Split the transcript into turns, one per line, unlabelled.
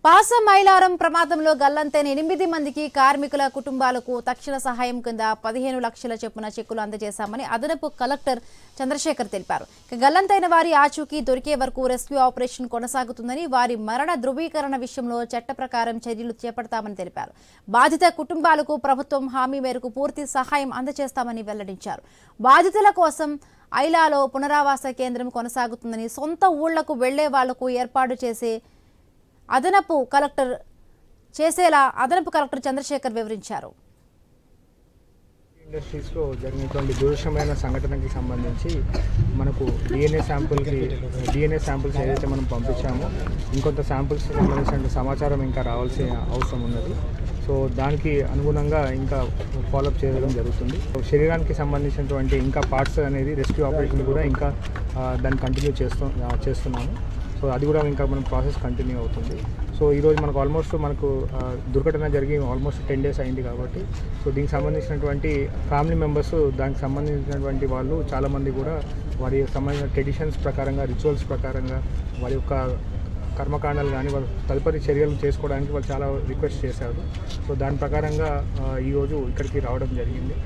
పాసం మైలారం ప్రమాదంలో గల్లంతైన 8 మందికి కార్మికుల కుటుంబాలకు తక్షణ సహాయం కింద 15 లక్షల చొప్పున చెక్కులు అందజేశామని అదనపు కలెక్టర్ చంద్రశేఖర్ తెలిపారు. గల్లంతైన వారి ఆచూకీ దొరికే వరకు రెస్క్యూ ఆపరేషన్ కొనసాగుతుందని, వారి మరణ ధృవీకరణ విషయంలో చట్ట ప్రకారం చర్యలు చేపడతామని తెలిపారు. బాధిత కుటుంబాలకు ప్రభుత్వం హామీ మేరకు పూర్తి సహాయం అందజేస్తామని వెల్లడించారు. బాధితుల కోసం ఐలాలో పునరావాస కేంద్రం కొనసాగుతుందని, సొంత ఊళ్లకు వెళ్లే వాళ్లకు ఏర్పాటు చేసే అదనపు కలెక్టర్ చంద్రశేఖర్ వివరించారు.
ఇండస్ట్రీస్ లో జరిగినటువంటి దురదృష్టమైన సంఘటనకి సంబంధించి మనకు డిఎన్ఏ శాంపిల్స్ ఏదైతే మనం పంపించామో ఇంకొంత శాంపిల్స్ సంబంధించిన సమాచారం ఇంకా రావాల్సిన అవసరం ఉన్నది. సో దానికి అనుగుణంగా ఇంకా ఫాలోఅప్ చేయడం జరుగుతుంది. శరీరానికి సంబంధించినటువంటి ఇంకా పార్ట్స్ అనేది రెస్క్యూ ఆపరేషన్ కూడా ఇంకా దాన్ని కంటిన్యూ చేస్తున్నాము. సో అది కూడా ఇంకా మన ప్రాసెస్ కంటిన్యూ అవుతుంది. సో ఈరోజు మనకు దుర్ఘటన జరిగి ఆల్మోస్ట్ 10 days అయింది కాబట్టి, సో దీనికి సంబంధించినటువంటి ఫ్యామిలీ మెంబర్స్, దానికి సంబంధించినటువంటి వాళ్ళు చాలామంది కూడా వారి సంబంధించిన ట్రెడిషన్స్ ప్రకారంగా, రిచువల్స్ ప్రకారంగా, వారి యొక్క కర్మకాండాలు కానీ వాళ్ళ తదుపరి చర్యలు చేసుకోవడానికి వాళ్ళు చాలా రిక్వెస్ట్ చేశారు. సో దాని ప్రకారంగా ఈరోజు ఇక్కడికి రావడం జరిగింది.